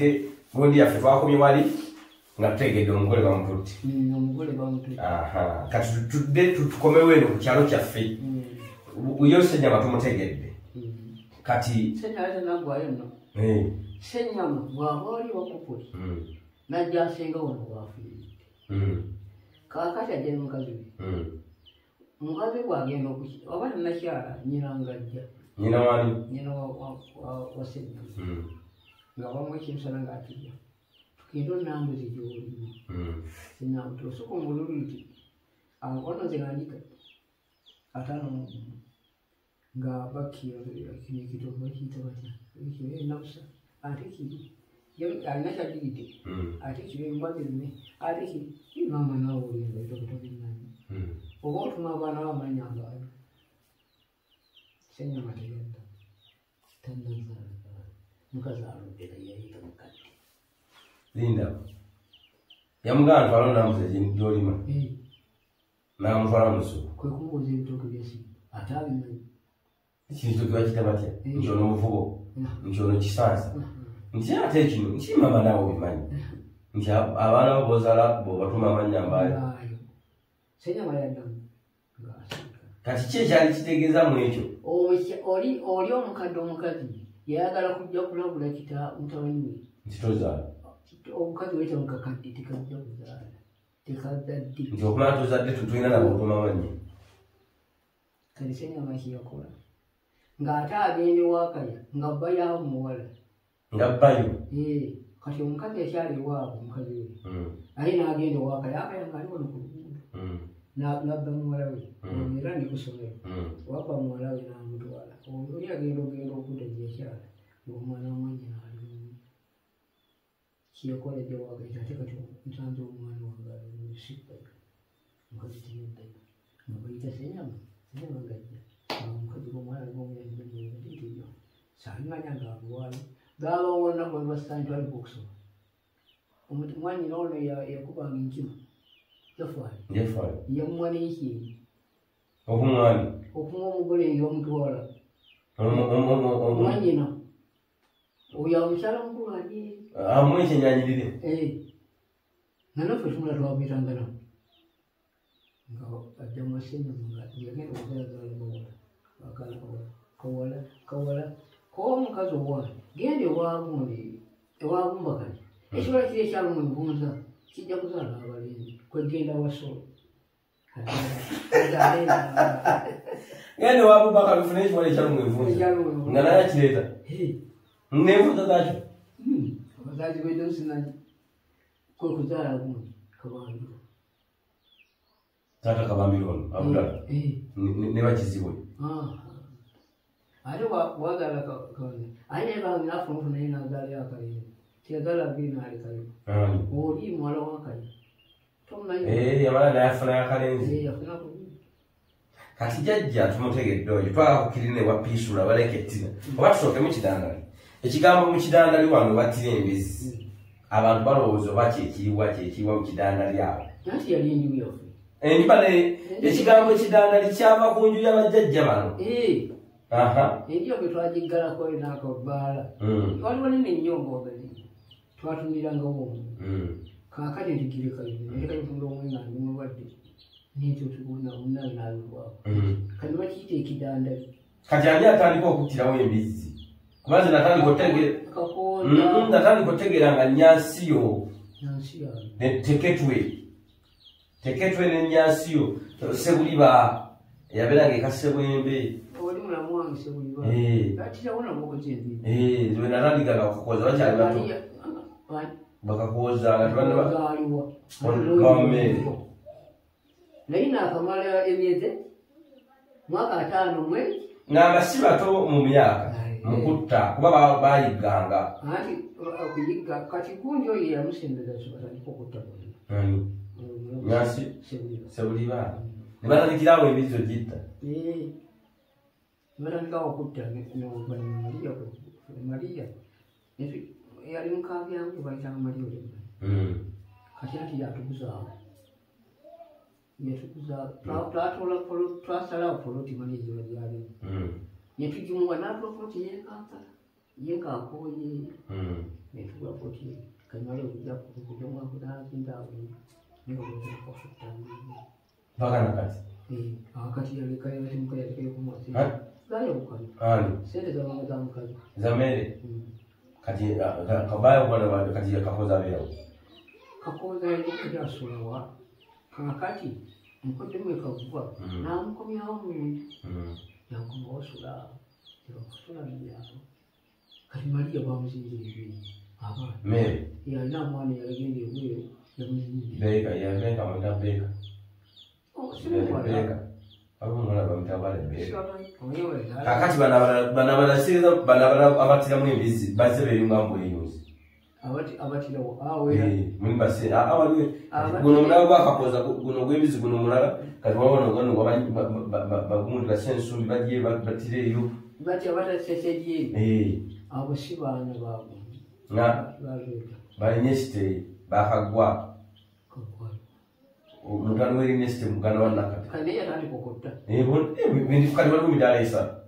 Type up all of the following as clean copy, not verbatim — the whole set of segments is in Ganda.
tutandike bondi yaffe twakomye wali nga tutegedde omugole bamututte. Omugole bamututte. Aha. Kati tudde tukomewo eno ku kyalo kyaffe. Yo Ssenyama tumutegedde. Kati Ssenyama nagwayo nno. Ssenyama bw'aba oli wakukuli. Najja asenga wano bwafiiridde. Kaakati ajja n'omukazi we. Mukazi bw'agenda okuki oba nakyala nnyina ng'ajja. Nnyina wani? Nnyina wa Ssenyama. Nga bamu ekimusana ng'atujja. Tukinde onnambuzi gy'olimu. Ssenyama tosooka omululu nti ono ze ng'andika 5 nga bakkiyo ekitovu bakiyita batya ekiro enakusa ate kiri alina kyadiyidde ate kiro embwagirime ate kiri mama nawe olinga etokotobinani oba otuma abaana bamanya ngaayo Ssenyama teyadda tannazaala mukazi alobera yayita mukadde Linda yamugamba ntwala onambuze gy'olima n'amutwala musuku kwe kumubuuza ebitooke byesimu ate abimanyi ekintu kiba kita batya nti ono muvubo nti ono kisansa nti ate kino nti mama naawe obimanyi nti abaana bo b'ozaala bw'obatuma amannya mbaayo Ssenyama yaddamu kati ki ekyali kitegeeza mu ekyo oli omukadde omukazi yayagala kujja kulabula mutabani we nti tozaala omukazi we tamukakadde tekajja kuzaala tekazadde nti okumala tozadde tulina nabo otuma amannya kati Ssenyama kiyakola ng'ate agenda ewakaya nga bbayo muwala nga bbayo kati omukazi akyali ewaabwe omukazi we aye n'agenda ewakaya akaya ng'ali wano ku luguudo n'abba muwala we era ndi ku ssomero wabba muwala we n'amutwala oli agenda okudda gyekyala ng'omwana wamwanya n'alimu kiyakola ejja ewakaya ate kati nsanze omwana wange alimusikka omukazi teyaddayo nga bayita Ssenyama ng'ajja omukazi w'omwana alimu salimanya ng'amuwaayo gaabawona bwe bassanyu twali okusoma mwanyina ono yakubanga enkimu Jeffaali yamuwa n'ekyeri okumwani okumuwa omugole ng'omutwala mwanyina oyo amukyala mukulu alyeri amuwa ekyenyanyirire nga naffe tumula twamuyitanga namu nga ajja mu Ssenyama nga yagenda okuzalazaala bawala kawala kowa omukazi owange genda ewabumba kati ekiwala kiri ekyalo mu nvunza kijja kuzaala abalenzi kwegenda wasolo genda ewabumba kati ufune ekiwala ekyalo mu envunza nga naye akireeta n'envunza zaakyo abazazi bedosinanyi kwe kuzaala gundi kabambiro taata kabambiro ono abudala ne bakizibwe ate wagala kawaza aye naye bange nafuna naye nazaalayo akalenzi teyagala biri n'alekayo oli muwala wakayo tomumanyi yamala nayafunayo akalenzi yafuna ku kati jjajja tumutegedde oyo twala kukirina ewa piisula baleka ettina oba tusooke mu kidandali ekigambo mu kidandali wano battira embizzi abantu balowooza oba kyekiriwa mu kidandali awo nati yali enjubu yaffe endibale ekigambo ekidandali kyava ku nju y'abajjajja bano endiyo bwe twagiggalako enakabbaala waliwo nene nnyo ng'ogazi twatundira omu kaakati ntigirekayo tunda omwenga ndi mulwadde nekyo tubona munawe n'alulwako kati bakiyita ekidandali kati ani atandika okuttirawo embizzi kubanze natandika otegeera nga Nyansiyo teketwe ne Nyansiyo Sebuliba yabeeranga ekasebwembe oli mulamu wange Sebuliba atirawo nabwo kyenzi lwe natandikaga okukoza bakyali bato bakakozanga tebammeere naye naakamala emyezi mwaka 5 mwezi ng'anga si bato mu myaka mu kutta kuba bayigganga anti okuyigga kati gundi oyo yamusembeza batandika okutta Nyansi Sebuliba ne batandikirawo embizo gitta batandikawo okutta Mariya yali mukabyangu bayitanga Mariya oyo kati ati yatuguzaawo twasalawo poloti Mariya gye bagyalimu netugimuwa n'atula poloti yenkampala yenkakooye netugula 40 kamala okuja kujja mwaka ndawo niko kufutana mpaka nakati akati yaleka yalimuka yaleka yokumwasi zayo ukani sente za mukazi za mere kati kabaya bwana watu kati kakoza leo kakoza yalikuja sulawa kakati mkote mwekavua na mkomya omu yankumosula sula biyako kati malia bamuzinjiri aba mere ya na mwana yagende wewe beka mwenda beka beka abo mwana bamtabale beka kakati bana siriza bana abatira mwembizi bazebe yungambo yinuzi abatira awe mimi basi awali guno mulago akakoza guno gwembizi guno mulala kati wabona ngano bagumuntu basensu bagiye batireyo bati abata seseje abo sibana babo na banyeshite bakagwa mugano weri neste mugano wanakati kane yatandi kokota bindi kali wali midala isa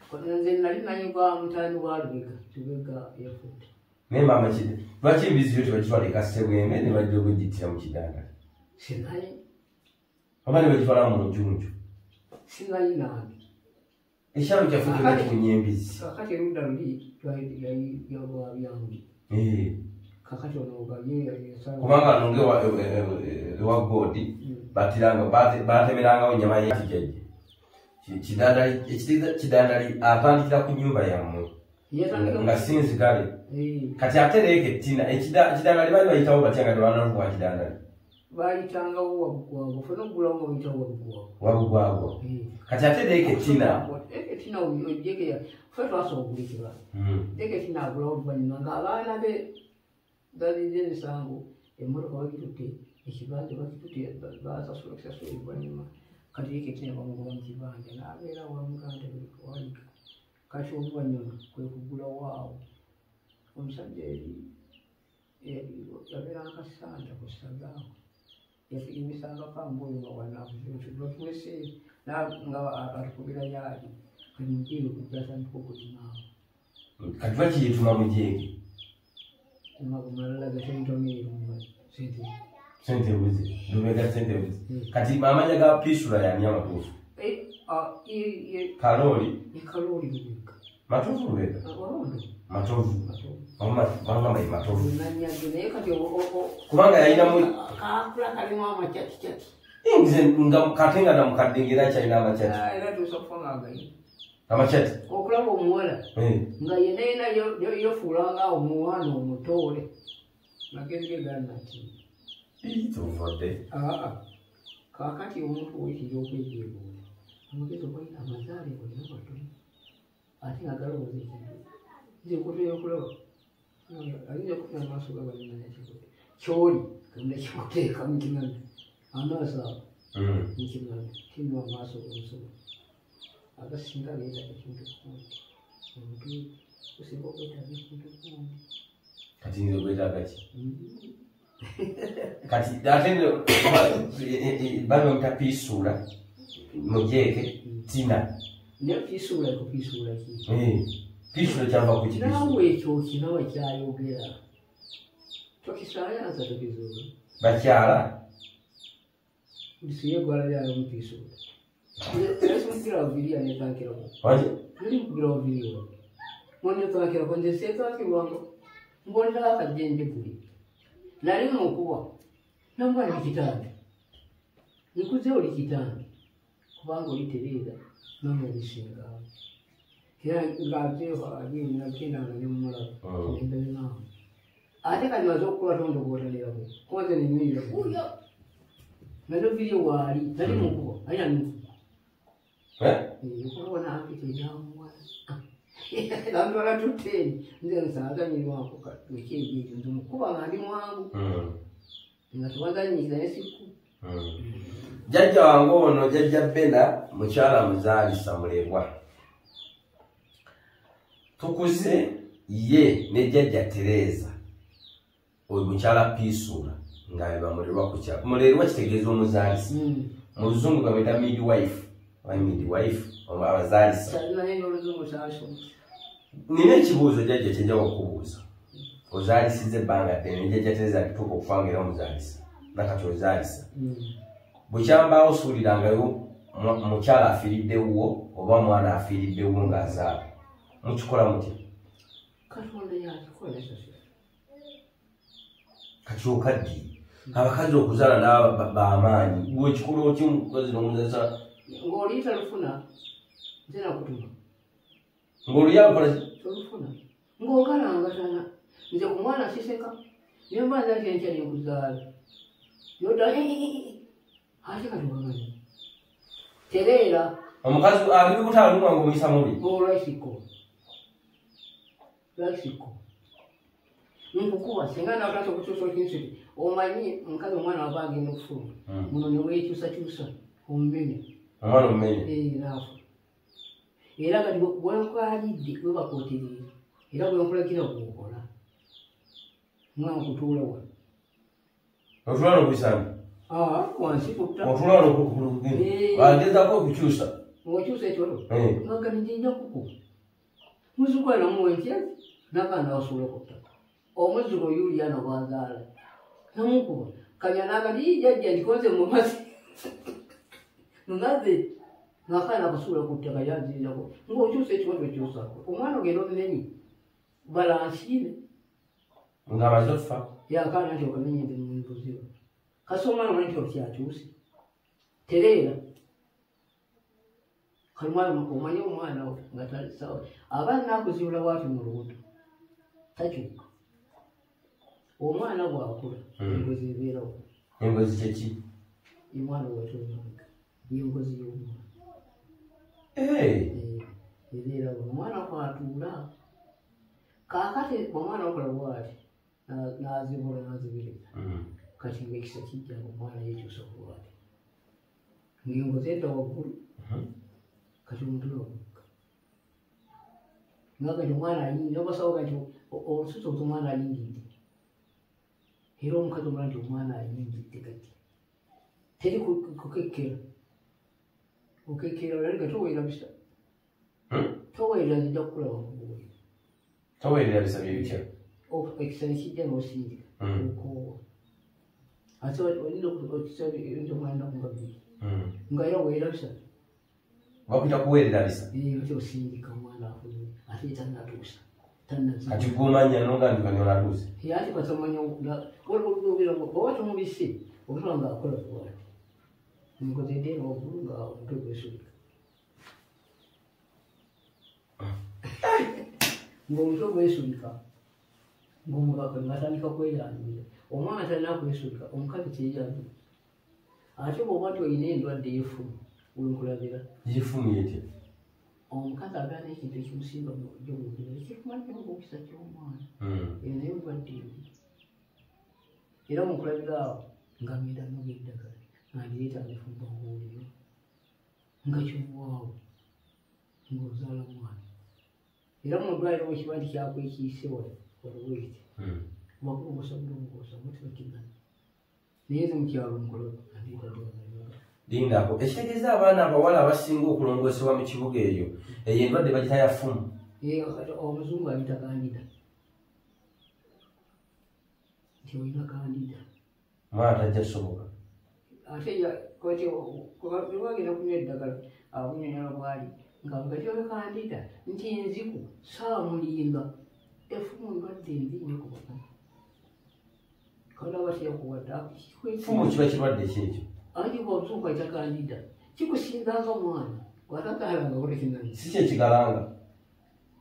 kwanze nali nanyuba mutani walubika tubega yafuta ne mama chide bakimbizi yote bachwale kasebweme ne bajjo kujitira mu kidanga sinali abali bachwala mu njunju sinali nani isharo chafuta bati kunyembizi kakati ruda rudi yayi yawa byangi kakati onoga ye kubanga nonge wa godi batiranga batemeranga onyama yakijeje kidandali atandikira ku nyumba yammwe nga sinzi gale kati atereke tina kidandali bali bayitawo batyanga dwana kwa kidandali bayitanga wabugwabo funa gulongo bayitawo wabugwabo kati atereke tina tina ojege ya fetwa so kulikira deke tina gulongo banyanga abana be dali jeni sangu emoro kwa kituti ikibaje bakituti baza success ibanyuma kati yake tina bamugula mkibanje na abera wa muganda walika kasho ubanyuma kwe kugula wao omusajeri yabera akasanja kusagaho yafikimisanga pamboyo wana kuwese na ngawa atukubira yali kumugiye kujasa mpoko tinao kati baki yituma mujenge magumalala gashentomiri sente uzi dubega sente uzi kati mama jaga pisura ya nyama tufu kalori bubika matovu bubeka matovu mama mai matovu nanyagene kati kubanga yaina mu akula kalimo amachati ingize katenga na mukadingira cha ina amachati ila tusofonga ngai amachati okulaba omuwala nga yenena yofulanga omuwana omutole nagenge ganati ituvode kakati omuntu wekiri okwejegula amugezi okwayita amazaale olinabato ate nga galowooza ekintu nze okutuya okulaba ayinza okufuna amaaso gabalinanyakikote kyoli kamuna kikuteeka mukimana amaaso ago mukimana tinwa amaaso omusobo agasinga leeta ekintu kundi omuntu kusinga okwetaaga ekintu kundi kati nze okwetaaga ki kati ate bano mutapiisuula mujeke tina naye piisuula kupiisuula ki piisuula kyava ku kipiisuula naawe ekyo kinawe kyayogera tokisaayansa tokizuula bakyala bisiye gwala lyayo mupiisuula mupira wa viria netankirako nali mupira wa viria monetankirako nze setankirwango mbonera akajenje guli nali mukuwa nambwa likitambi nikuze oli kitambi kubanga olitereza namba lisinga kera ngateho agini nakendanga nemumulaba endali nawe ate kati maze okukola tondo kwotalirako koze nenyirira kuyo nazo viri wali nali mukuwa alina nukuwa okubona akitejamuwala nantwala tuteni nze nsaganyirwako wekyejejo nze mukuba nga ndi mwangu nga tewazanyiza nesiku jajja wange ono jajja Bena mukyala muzaalisa mulebwa tukuze ye ne jajja Tereza oyo mukyala Piisuula nga bamulirwa kukyala mulirwa kitegeeza omuzaalisa mu luzungu bamwita midwife abazaalisa nina ekibuuzo jajja kyenja okubuuza ozaalisiza ebbanga ddene nejjajja Tereza alituuka okufangaera omuzaalisa nakati ozaalisa bukyambaawo osuulirangayo mukyala afiiriddewo oba mwana afiiriddewo ng'azaala mukikola mutya kati okaddi abakazi okuzaala naba bamaanyi gwe ekikola otya omukazi nomuzaalisa ng'oliita lufuna nze nakutuma ng'oluyakola tolufuna ng'ogalangatana nze ku mwana siseka niyo mbanza nti enkya nenkuzaala yoda ate kati waganya Terera omukazi ali kutaaluma ng'omuyisa mubi olwasiko nkukuba singa naotasa okukyusa okinsiri omanyi omukazi omwana waba agenda okufuluma muno neweekyusakyusa omumenye omwana omumenye naafa era kati bwenkwalidde webakooterere era bwenkulagira bwokola mwana kutuula wa otulwana okwisanga wansi kutta otulwana okugenda agezako okukyusa okyusa ekyoto ngaga nijinja kuku muzukwala muwenty nakaana wasula kutta omuzigo Yuliana bwazaala namukuba kanyanagali jajja ndikonze mumazi ngaze ngakaana akasula kutta kayanzinjako ng'okyusa ekyoto ekyusako omwana ogenda omumenyi balansiire ng'amaze okufa yakaana nti okamenye nze mumbuziba kasi omwana omanyi nti okyakyuse Terera omanyi omwana nga tali sawa abaana nakuzibula bwati mu lubuto takyuka omwana bwakula engozi ebeerawo engozi kyeki omwana wetolanga yengozi y'omwana ebeerawo omwana kwatuula kaakati omwana okola bwati nazibula nazibiriza kati ngaekisa kijja omwana yekyusa bwati ngaengozi edda waggulu kati omutula omukka nga kati omwana ayingira obasawo kati olususa oti omwana ayingidde era omukazi omula nti omwana ayingidde kati teri kukekkera okekkera olali nga toweera bisa toweera zijja kukulaba mubuwe toweerera bisa byebitya ekisa nekijja n'osindika okoowa ate olina okisa ebintu omwana nakungabiri nga era weera bisa bakwita kuweerera bisa ate osindika omwana afuye ate tannatuusa kati gumanya nonga ndikanonatuuse ate katamanya oba tumubise obutula nga akola bwati nkoze eddeera waggulu nga omutwe gwesubika ng'omutwe gwesubika ng'omugaka ngatandika kweyanjula omwana talina kwesubika omukazi kyeyanjula ate bw'oba ti olina endwadde yefumu wenkulabira yefumu yetya omukazi abeera n'ekintu ekimusimba gyomubiri ekikumanyira ngaokisa ky'omwana eyo naye ndwadde embi era mukulabira awo nga ngenda noga eddagala nandireeta ngafumba buwuliro nga kivaawo ng'ozaala mwana era mu ddwaliro bwekiba nti kyakwekiise olubweti bakubogosabuda omugosa mutibakigana naye ze mukyalo omukola nandireeta ddagala lindako ekitegeeza abaana abawala abasinga okulongoosebwa mu kibuga eyo eyo endwadde bagita ya fumu omuzungu ayita kandida nti olina kandida omwana tajja kusoboka ate wagenda kunywa eddagala abunyonyola bwali nga mugatyobe kandida nti enziku saamulinga efumu ndwadde enzinye kubaka kala batyakuwadde fumu kiba kirwadde kyekyo anti bw'obusuku ayita kandida kikusinganga omwana watakaalanga olekinani si kyekigalanga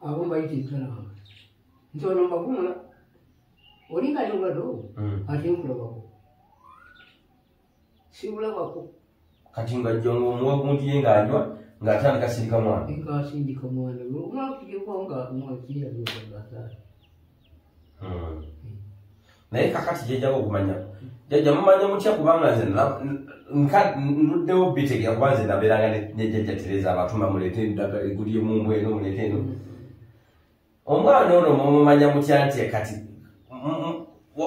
abo mbayita ekigalanga nti ono mbagumula olinga ali obulwadde obwo ate nkulabako sibulabako kati nga jjonga omuwagundiye ng'anywa ng'atandika sindika mwana ngasindika mwana omwana kugirwawo nga mwakiriyagaazaala naye kakati jjajjako okumanya jjajja mumanya mutya kubanga nze nduddewo bitegera kuba nze nabeeranga ne jjajja Tereza abatuma muleete eddagala egulye mu mbwa eno muleete eno omwana ono mumumanya mutya nti kati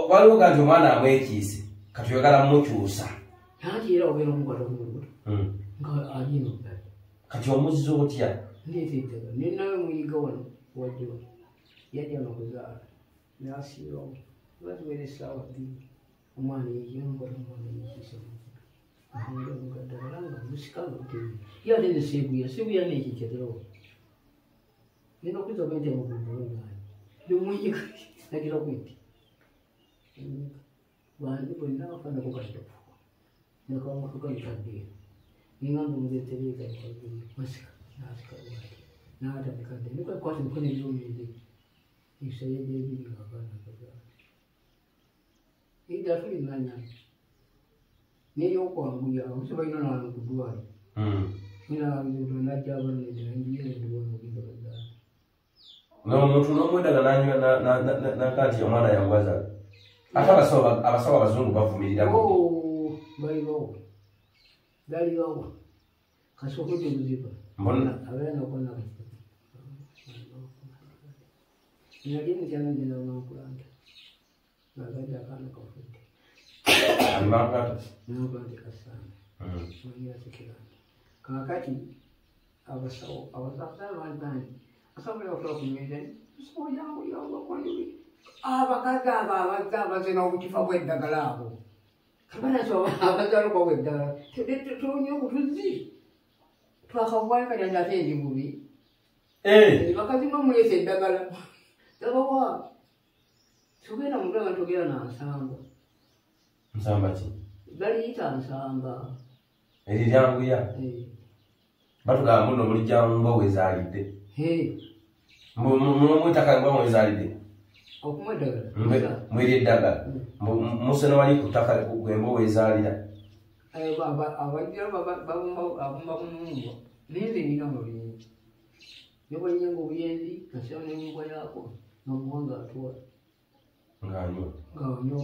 waliwo ga nti omwana amwekiise kati oyagala mukyusa anti era obeera omukwata kumulubuto nga alina oddala kati omuzza otya ndeeta eddagala nenawe muyiga wano wadde yajja nokuzaala n'asiirawo batuwera essaawa bbiri omwana yeyambala omwana yekisemu ngaddala nga musikanga mutemi ye ate ne seebuya nekikyaterawo genda okwiza oba ntya mugulungaani nemunyika nagira kwenti bandi bonna bafanako katofu nakamotoka likaddeyo ningamba omuzetereeka masika nasika lwati n'atabikadde nikwekwata emikono ebyomeze ebisayejo ebiri ng'abaana kagaana ida tulinganya n'ebyokwanguya obusi balina naano ku ddwali inaabiro najja abaneerangiyerendiwanogenda badaala ng'omuntu n'omwedaga naka nti omwana yangwaza ate abasawo abazungu bavumirira balibawo kasookedde buziba abaana kona nali mukyalagenda bankulanda ngagadde akaana kafudde nakulante kasanga manyasekiranda kakati abasawo balibangi asabola okuba kunyweza sawo yanguyanguakwanjuli abakazi abo abazze n'obukifa bw'eddagala abo abazaloka bw'eddagala tonya obutuzi twakabwayo kati ate ndi bubi bakazi mwemulesa eddagala tabawa togenda mugamba togera nansamba nsamba ki baliyita nsamba eriryanguya batugamba muno mulijjamba wezaalidde mwetaka nga mwezaalidde mweri eddagala museno wali ku ttaka gwemba wezaalira abumba kumumbwa ninze nina mulungi nebwenyenga obuyenzi nasaba nemumbwa yaako nomuwanga atwala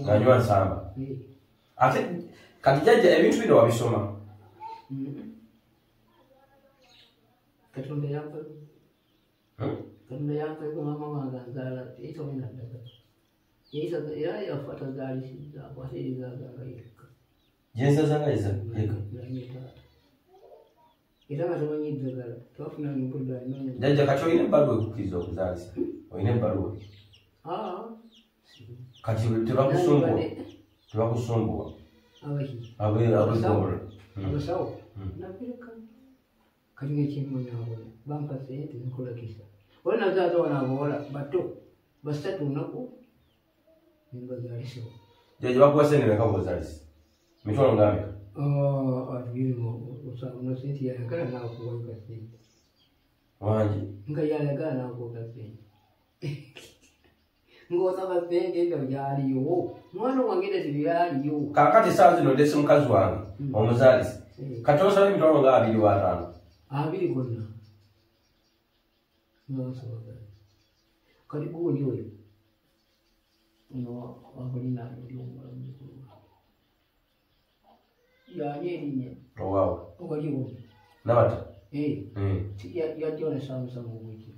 ng'anywa nsamba ate kati jjajja ebintu bino wabisoma katonda yampayo mama wange anzaala eitomena ddagala era yafa tazaalisizaako ate erizaganga yekka gyensazanga yeka era nga tomanyi ddagala tewafuna mpuddala jjajja kati olina ebbaluwa ekukkiriza okuzaalisa olina ebbaluwa kati tebakusumbuwa abasawo nabireka kati ngekyemunabona bampa sente nkolakisa olina nazaaza wana abawala bato basatu lunaku nembazalisewo jjajja bakuwa sente meka bwozaalisa mitwalo ngameka no sente yayagala nakuwaika sente wangi nga yayagala nakuwaka sente ng'osaba sente nga byaliyo mwana wange nti byaliyo kakati saa zino ndese mukazi wange omuzaalisa kati osaba emitwalo nga 25 abiri gonna nosobola kati gundi oyo wabalina olyomulamu yani erinnya owaawe waliwo nabata yajja nesamusamu obweki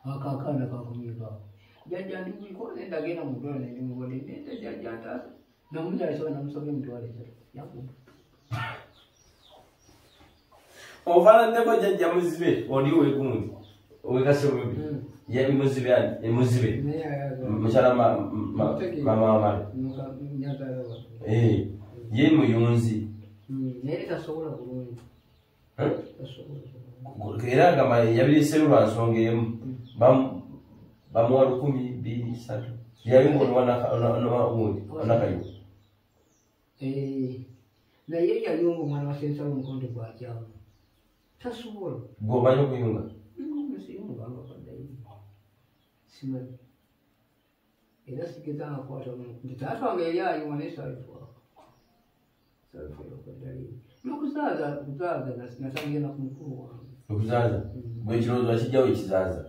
akakaana kakumikaawo jajja ndikuliko nendagenda mudwala nenimubode nenda jajja ntaasa namuzalisoba namusoba emitwalo 3 yakuba ofaanaddeko jjajja muzibe oli wegundi owekasomubi yali muzibe emuzibe mukyala mama wamale ye muyunzi era nga yabirisemu lwa nsonga emu bamuwa 1,2,3 yali ngoonwanagundi onakaliwo naye yayunga omwana wasensala omukondo gwakyamu tasobola gwomanyi okuyunga simanyi era sigezanga kukwata nti taata wange yali ayunga naye salifuwako salifuyokoddalii nokuzaaza nasangenda ku mukulu wange okuzaaza bwekirowoozo wakijjawo ekizaaza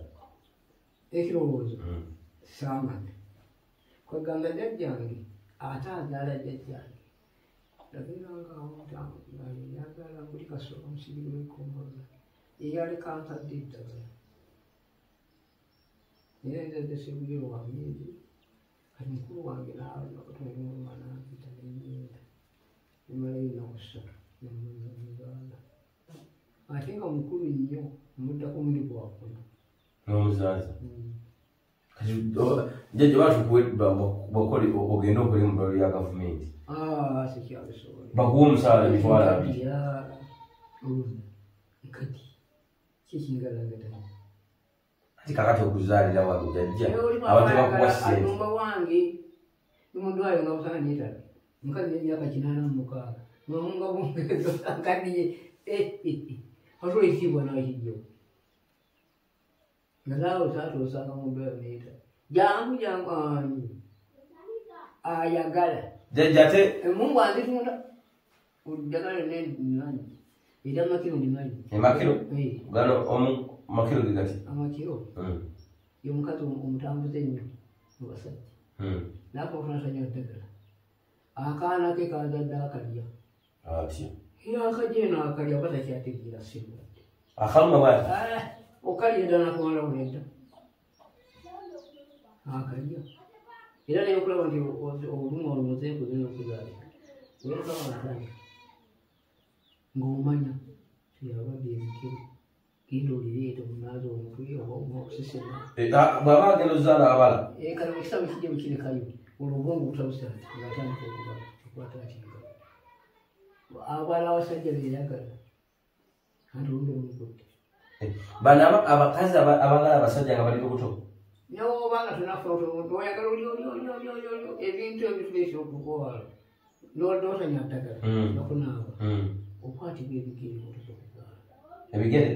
ekirowoozo saamanya kwegamba jjajjange ate azaala jjajjange yagala buli kasooka omusibiri wekombola eyaleka ntadde eddagala era nzadde sebuliro wa myezi kati mukulu wange naakatonomwana mpita nengenda nemalayo ennaku 3 nemuzaala ate nga mukulu nnyo omuddako muli gwakuna n'omuzaaza jajja batukuwa bakole ogenda okola mu ddwaliro lya gavumenti bakuwa omusaala bitwala ati kakati okuzaalira wano jajja abantu bakuwa ssente wange mudwayo nga busana nyetala mukazi w'emyaka 86 ngamunga bungezo akadiye watola ekitiibwa nakijjo nga naawe saati osanga mudwayo neta jangu ani ayagala jajja ate emungu anzitunda ojagala nenani era amakiro ndimanyi emakiro gano makiro gigati amakiro ye mukazi omutambuze ennyo mu basajja nako tunasanya ddagala akaana ke kazadde akalya atyo era akajeno akalya batakyategeera sirwadde akaluma bwati okalya ddala nakumala oledda akalya era naye okulaba nti oluma olumuzeeku zina okuzaalira olwekabantani ng'omanya tiyabadde ebikere genda olireeta omunaazi omutwe oba okusesema bw'aba agenda ozaala abala kale ekisabo kijja bukirekayo olwo obwongo butabusati ngaatandika okukwata atinga abala abasajja beeyagala anti olumbe lumugudde bano abakazi abagala abasajja nga bali lubuto nobanga tonafunaomuntu oyagala oliolio ebintu ebitulesa okukowala notanya ddagala nokunaaba okwatibwa ebigere otosokuzaala ebigere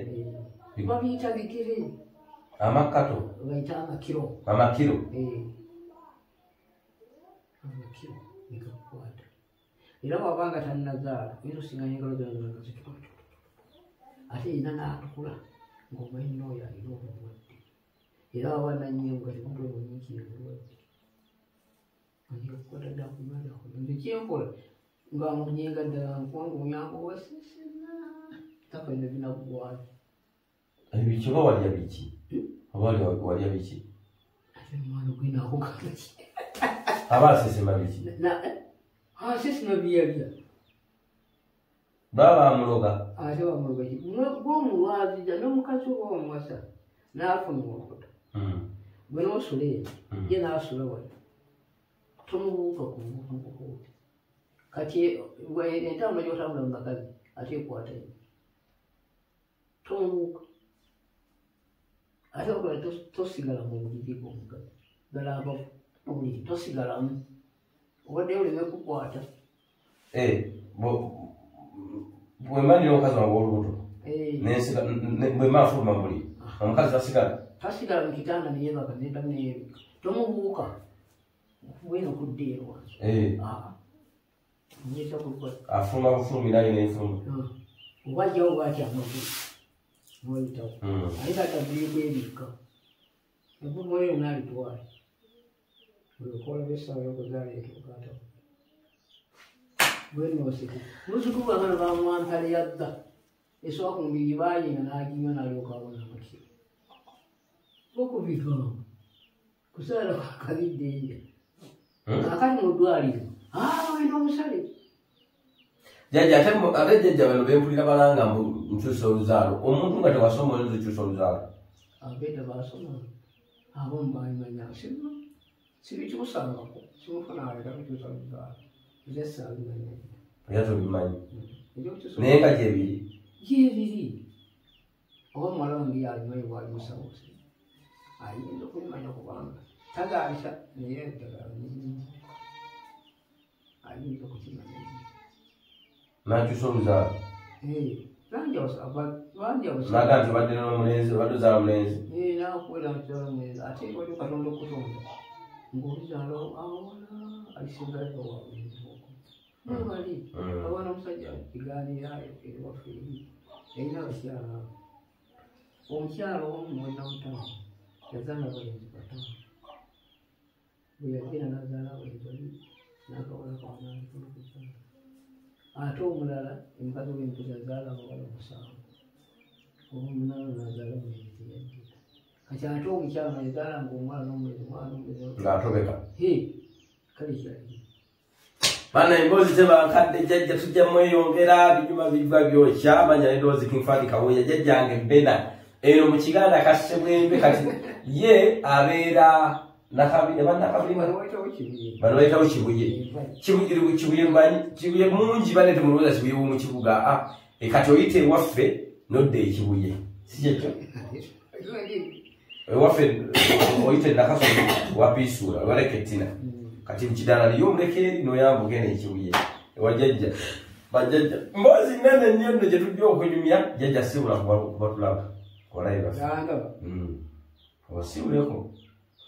babiyita bigere amakkato bayita amakiro amakiro nikakukwata era wabanga tannazaala oyinza osinganya engalo zanazitukwata ate yina n'atukula ng'omanyi n'oyo alina obulwadde era waba nannyo nga tekutula omunyiikire obulwadde ajja kukwata ddakumalako nze kyenkola nga munyenga ddala nkubanga omuyamba owasesena taka bino binaggwayo ebikiba walya biki oba walya biki ate omwana gwinaakugana ki aba asesema biki asesema byalya baba bamuloga ate bamuloga ki gw'omulwazija n'omukazi oba omuwasa n'afuna omukuta bwe n'osula eyo ye n'asula wala tomubuuka kumukukuuti kati entambula gy'otambula mu bakazi ate ekwata yo tomubuuka ate okola tosigala mu buliri bw'omukazi ddala ava obuliri tosigalamu obadde oleme kukwata bwemanira omukazi wange olubuto bwema afuluma muli omukazi tasigala mu kitanda neyebaka nentamu neyebika tomubuuka bweno kudda erwanso afuluma bufulumi naye nenfuluma oba jjawo bwati amagulu mwayitawo aye katabuliku ebikka enfuluma eyo naalitwala olwokola besawo yokuzaala etukaatawo bwenoseke lusuku bwagana bamwampale yadda esoka ku mubiri bayinga n'aginywa n'alyoka abona amakiro okubikanga kusaala kakabidde akali mu ddwaliro wena omusale jajja ate jajja bano bempulira balanga nkyusa oluzaalo omuntu nga tewasoma oyinza okyusa oluzaalo abeeta basoma abomu bamanya sibikimusangako simufunaaleka kukyusa oluzaalo ezasaabimanya era tobimanyi naye nga gyebiri gyebiri oba muwala wange yalimanyi bwali musawose ayinza okubimanya kubanga tagaalisa naye eddagala nyingi ayinza okukimanya nakyusa oluzaalo naga nti badde n'omulenzi badde ozaala mulenzi nakuwera nkizaala mulenzi ate wali katonda okutonda ng'oluzaala awona alisingayo wabulenzi bwoko mwebali abaana omusajja kiganirayo ewaffe eri erina abakyala omukyalo omu mwena mutaano yazaala abalenzi bataano bwe yagenda nazaala abalenzi babiri nakawala kawanaalikuzaala ate omulala omukazi w'empuza azaala abawala musanvu omunaana nazaala omwezi teyajjira kati ate omukyalo nazaala ngaomwana n'omwezi mwana ng'atobeka kale kyali bana emboozi tebankadde jjajja tujja mweyongera binyuma biva byokya manya nedoozi kinfani kaweya jjajjange bena eno mu kiganda Kasebwembe kati ye abeera nakabiri banawayitawo Kibuye Kibuye mbanyi Kibuye mungi banete mulowooza Kibuye w'omu kibuga kati oyite ewaffe nodde Kibuye si kyekyo ewaffe oyite Nakasozi wapiisuula walekettina kati mu kidaala liyo omuleke eri n'oyamba ogenda Kibuye ewajjajja bajjajja mbozi nnene nnyo nno gye tujja okwenyumya jjajja sibula kubatulaba olayiba obasiibuleko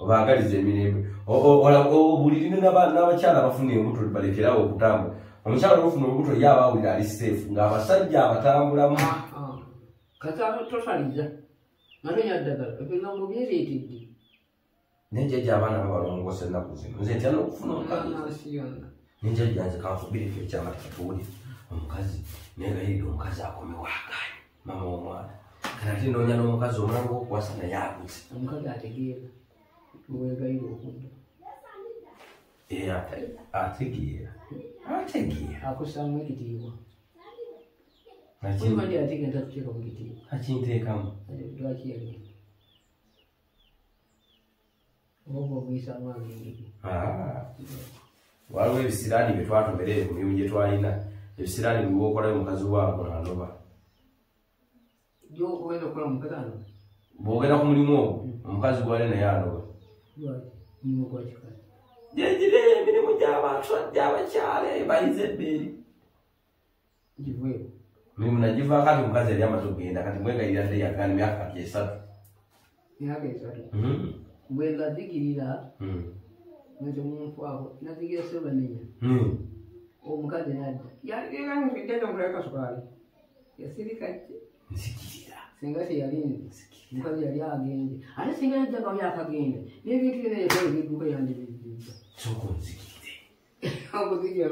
obaagaliza emirembe obulirine n'abakyala abafuna embuto balekerawo okutambula omukyala olufuna olubuto ye abaawulira ali seefu ng'abasajja abatambulamu kati totaliza nalenya ddagala ebigambo byereetedde nejjajja abaana babalongoosa ennaku zino nze ntya n'okufuna omukazi nejjajja nze kanfubireko ekyama takatuwulire omukazi negayirira omukazi akomewaagaanyi mama w'omwana kati noonya n'omukazi omulanga okuwasa naye agutse omukazi ategeera wegayira okudda ategeera akusaamu ekitiibwa kumandi ategenda tuteeka mu kitiibwa akinteekamu lwaki yagenda oba obuyisa amange engeri waliwo ebisiraani bye twatomerere ku mirimu gye twalina ebisiraani bwe okolayo omukazi waabo n'anoba ogenda okukola mukazi anoba bw'ogenda ku mulimu ogwo omukazi gwali naye anoba mulimu gwakikazi gyegire emirimu gy'abantu gy'abakyala bayize ebbeeri giveewo mirimu nagiva kati omukazi yali amaze okugenda kati mwegayirira dde yagaana myaka 3 myaka 3 bwe ngazigirira nze munfwako nazigira sebanenya omukazi nadda yaligegamusiddeyo omukuleka sukaali yasirikajje nzikirira singa teyalinze omukazi yali agenze ate singa yajjagawo yakagenda n'ebintu byona yekola ebidduka yandibizizza sooka onzikirire okuzigira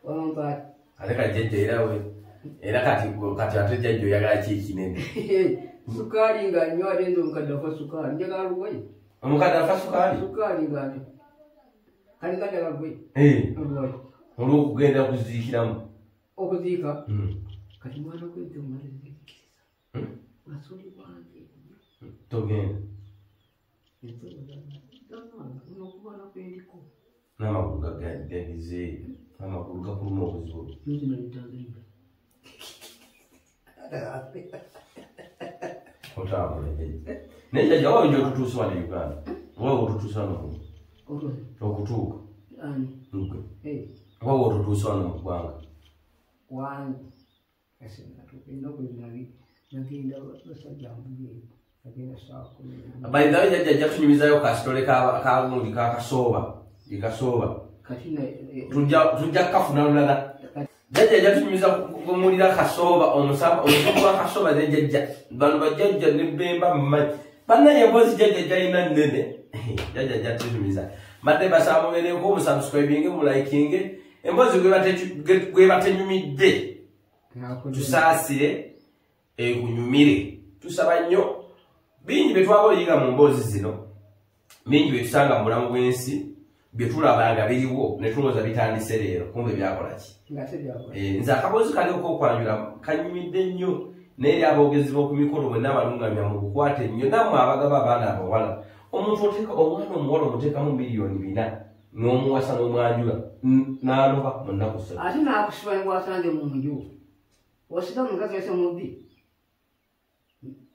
olompaati ate kajjajja era kati ate jjajja oyagala ki ekinene sukaali ng'anywa ate nze omukadde afa sukaali njagala luwayi omukadde afa sukaali sukaali ng'ate kati njagala luwayi luwayi olw'okugenda kuziikiramu okuziika kati mwana gwente omalizikiriza asoli bwange togenda nokubala kwendiko n'amagulu gagendize amagulu gakuluma obuzibu nozinalitanzania otambula naye jjajja wawe nja otutuusa wano e Uganda wawe otutuusa wano okutuuka wawe otutuusa wano mu ggwanga wange ennaku zinali nagenda basajja mbugeeri nagenda saa 10 bayinzawo jjajja ajja kutunyumizayo kasitole kagundi kakasooba tujja kukafuna lulala jjajja ajja tunyumiza kumulira kasooba omusamu wa kasooba nejjajja bano bajjajja nebemba mumanyi bannaye emboozi jjajja jalina nnene jjajja ajja tunyumiza mbadde basaba mubeereko omusubscribinge mulaikinge emboozi gwe batenyumidde tusaasire ekunyumire tusaba nnyo bingi bye twaba oyiga mu mboozi zino bingi bye tusanga mu bulamu bw'ensi bye tulabanga biriwo ne tulowooza bitandise leero kumbe byakola ki nze akaboozi kali okokwanjula kanyumidde nnyo naye aboogezi b'oku mikolo bwenna balungamya mu bukwate ennyo nammwe abagaba abaana abawala omuntu oteeka omwana omuwala omuteekamu miliyoni 4 n'omuwasa n'omwanjula n'aloba mu nnaku 3 ate n'akusiba ne bwasanze mu nju osita omukazi wese mubbi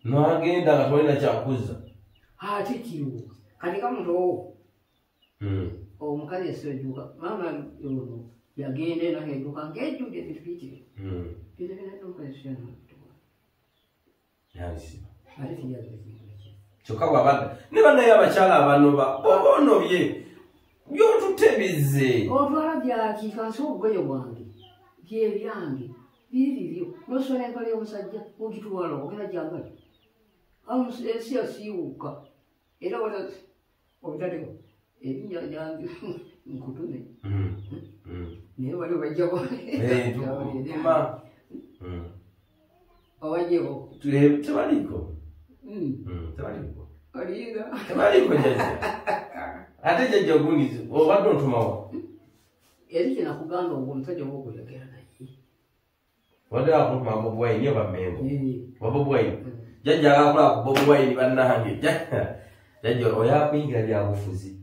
n'agenda nga tolina kyakuzza ate kiriwo kati kamutowo omukazi esejuka maama ono yagenda enaheduka ng'ejjudde ebintu bikiri bitegereza omukazi siyana yansiba ate tiyazeekintu kyokka bwabadda ne bannaye abakyala abanoba obonobye by'otutebize otwala byakiika nsi obugoye bwange byebyange biribyo nosobola empale y'omusajja ogitwala ogenda gyambala ensi yasiiwuuka era obitaddeko ebinnya byange nkutune naye wali bajjako obajjeko tebaliko olinga jjajja ate jjajja ogundi obadde ontumawa eri kyenakugamba ngo omusajja wookuyogera naye wanda akuma Bobi Wine yoba mengo Bobi Wine jajja akula ku Bobi Wine bannange jajja oya kuyingira bya bufuzi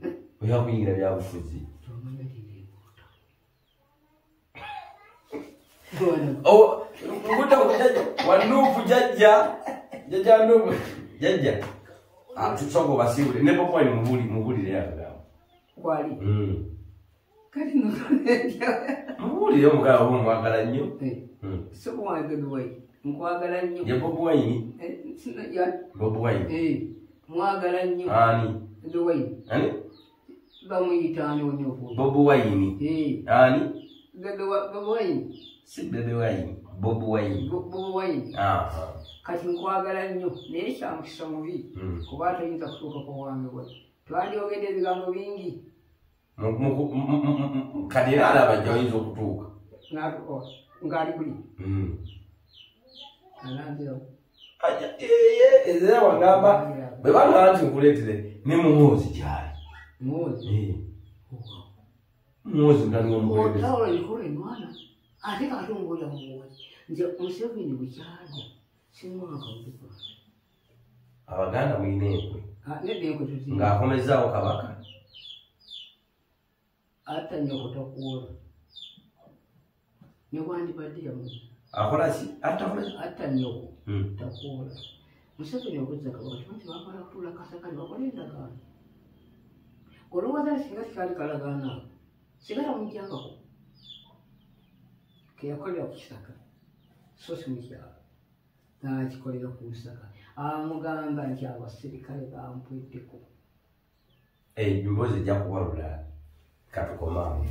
oh nguta kujajja wanufu jajja nufu jajja tusongo basibule ne Bobi Wine mubulire yakagamba kwali kati no mubulire omugala omwagala nnyo so mwagala Wine nkwagala nnyo ye Bobi Wine Bobi Wine mwagala nnyo ani Bobi Wine ani bamuyitani onyofu Bobi Wine ani Bobi Wine si Bobi Wine Bobi Wine kati nkwagala nnyo naye kyamukisa mubi kuba atayinza kutuuka ku wange we twandyogedde ebigambo bingi kati era alaba gy'oyinza okutuuka ng'ali kuli alanzirawo ezera wagamba bwe banga nti nkuleetere ne muhoozi gyali muhoozi ndali w'omukulembeze otawula likola emwana ate katongola muhoozi nze Museveni bukyali simwaka mubikula abaganda mulina enkwe neddenkwe tuzi ng'akomezaawo kabaka atta nnyo okutakuola nekwandibadde yamuzi akola ki atta nnyoko takuola Museveni okuzza kabaka nti bakola kutuula kasakali bakola endagaano olowooza singa kikali kalagaana singa tamujjangako keyakolera ku kisaka so si mukyalo nakikolera ku lusaka amugamba nti abaserikale bampweddeko emboozi ejja kubalula katukomaawo